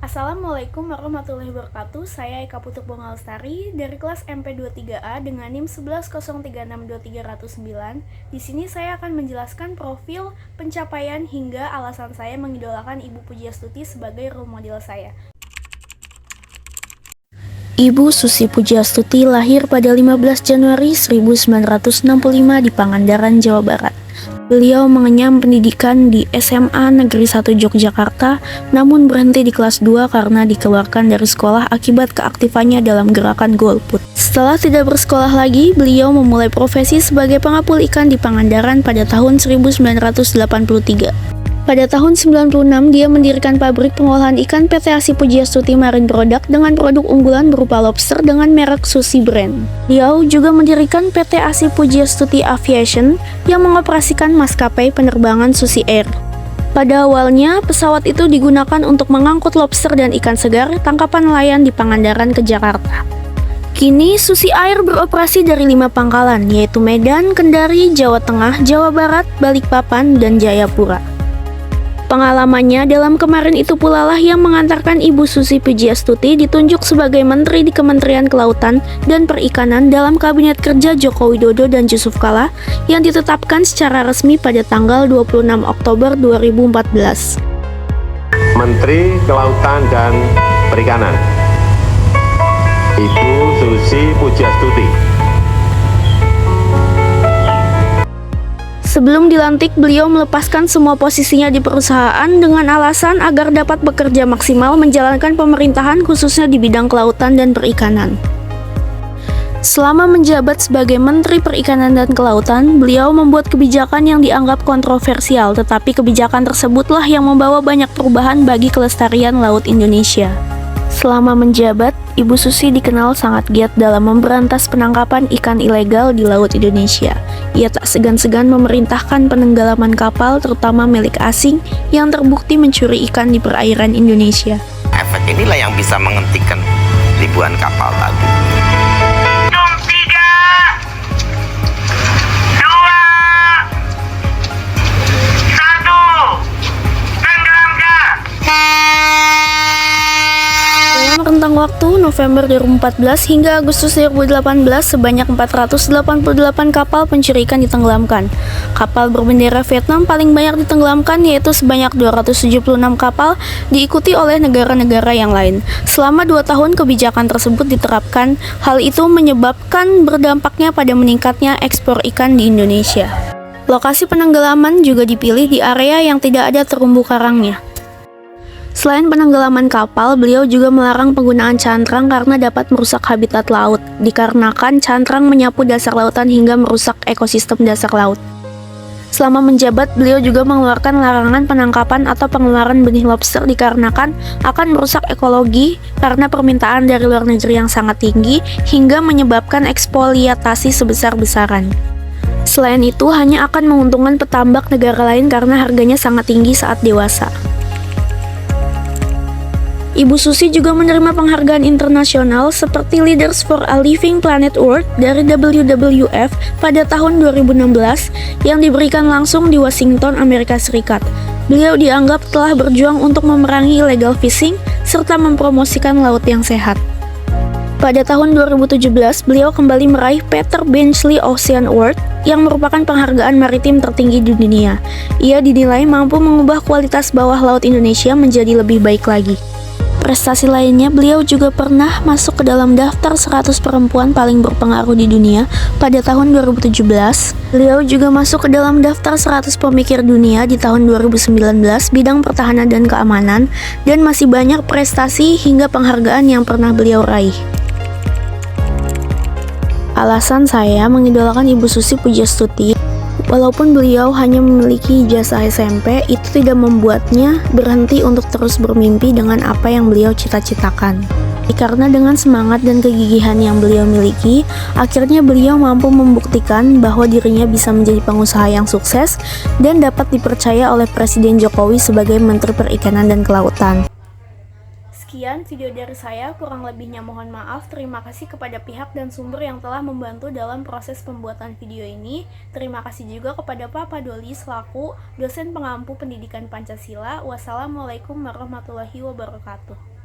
Assalamualaikum warahmatullahi wabarakatuh. Saya Eka Putuk Bunga Lestari dari kelas MP23A dengan NIM 1103623009. Di sini saya akan menjelaskan profil, pencapaian hingga alasan saya mengidolakan Ibu Pujiastuti sebagai role model saya. Ibu Susi Pujiastuti lahir pada 15 Januari 1965 di Pangandaran, Jawa Barat. Beliau mengenyam pendidikan di SMA Negeri 1 Yogyakarta, namun berhenti di kelas 2 karena dikeluarkan dari sekolah akibat keaktifannya dalam gerakan golput. Setelah tidak bersekolah lagi, beliau memulai profesi sebagai pengapul ikan di Pangandaran pada tahun 1983. Pada tahun 96, dia mendirikan pabrik pengolahan ikan PT ASI Pujiastuti Marine Product dengan produk unggulan berupa lobster dengan merek Susi Brand. Beliau juga mendirikan PT ASI Pujiastuti Aviation yang mengoperasikan maskapai penerbangan Susi Air. Pada awalnya, pesawat itu digunakan untuk mengangkut lobster dan ikan segar tangkapan nelayan di Pangandaran ke Jakarta. Kini Susi Air beroperasi dari 5 pangkalan, yaitu Medan, Kendari, Jawa Tengah, Jawa Barat, Balikpapan, dan Jayapura. Pengalamannya dalam kemarin itu pula lah yang mengantarkan Ibu Susi Pujiastuti ditunjuk sebagai Menteri di Kementerian Kelautan dan Perikanan dalam Kabinet Kerja Joko Widodo dan Yusuf Kala yang ditetapkan secara resmi pada tanggal 26 Oktober 2014. Menteri Kelautan dan Perikanan, Ibu Susi Pujiastuti. Sebelum dilantik, beliau melepaskan semua posisinya di perusahaan dengan alasan agar dapat bekerja maksimal menjalankan pemerintahan khususnya di bidang kelautan dan perikanan. Selama menjabat sebagai Menteri Perikanan dan Kelautan, beliau membuat kebijakan yang dianggap kontroversial, tetapi kebijakan tersebutlah yang membawa banyak perubahan bagi kelestarian laut Indonesia. Selama menjabat, Ibu Susi dikenal sangat giat dalam memberantas penangkapan ikan ilegal di laut Indonesia. Ia tak segan-segan memerintahkan penenggelaman kapal, terutama milik asing, yang terbukti mencuri ikan di perairan Indonesia. Efek inilah yang bisa menghentikan ribuan kapal tadi. Rentang waktu November 2014 hingga Agustus 2018 sebanyak 488 kapal pencuri ikan ditenggelamkan. Kapal berbendera Vietnam paling banyak ditenggelamkan, yaitu sebanyak 276 kapal, diikuti oleh negara-negara yang lain. Selama 2 tahun kebijakan tersebut diterapkan, hal itu menyebabkan berdampaknya pada meningkatnya ekspor ikan di Indonesia. Lokasi penenggelaman juga dipilih di area yang tidak ada terumbu karangnya. Selain penenggelaman kapal, beliau juga melarang penggunaan cantrang karena dapat merusak habitat laut, dikarenakan cantrang menyapu dasar lautan hingga merusak ekosistem dasar laut. Selama menjabat, beliau juga mengeluarkan larangan penangkapan atau pengeluaran benih lobster dikarenakan akan merusak ekologi karena permintaan dari luar negeri yang sangat tinggi hingga menyebabkan ekspoliatasi sebesar-besaran. Selain itu, hanya akan menguntungkan petambak negara lain karena harganya sangat tinggi saat dewasa. Ibu Susi juga menerima penghargaan internasional seperti Leaders for a Living Planet Award dari WWF pada tahun 2016 yang diberikan langsung di Washington, Amerika Serikat. Beliau dianggap telah berjuang untuk memerangi illegal fishing serta mempromosikan laut yang sehat. Pada tahun 2017, beliau kembali meraih Peter Benchley Ocean Award yang merupakan penghargaan maritim tertinggi di dunia. Ia dinilai mampu mengubah kualitas bawah laut Indonesia menjadi lebih baik lagi. Prestasi lainnya, beliau juga pernah masuk ke dalam daftar 100 perempuan paling berpengaruh di dunia pada tahun 2017. Beliau juga masuk ke dalam daftar 100 pemikir dunia di tahun 2019 bidang pertahanan dan keamanan, dan masih banyak prestasi hingga penghargaan yang pernah beliau raih. Alasan saya mengidolakan Ibu Susi Pujiastuti, walaupun beliau hanya memiliki ijazah SMP, itu tidak membuatnya berhenti untuk terus bermimpi dengan apa yang beliau cita-citakan. Karena dengan semangat dan kegigihan yang beliau miliki, akhirnya beliau mampu membuktikan bahwa dirinya bisa menjadi pengusaha yang sukses dan dapat dipercaya oleh Presiden Jokowi sebagai Menteri Perikanan dan Kelautan. Sekian video dari saya, kurang lebihnya mohon maaf. Terima kasih kepada pihak dan sumber yang telah membantu dalam proses pembuatan video ini. Terima kasih juga kepada Pak Padoli selaku dosen pengampu pendidikan Pancasila. Wassalamualaikum warahmatullahi wabarakatuh.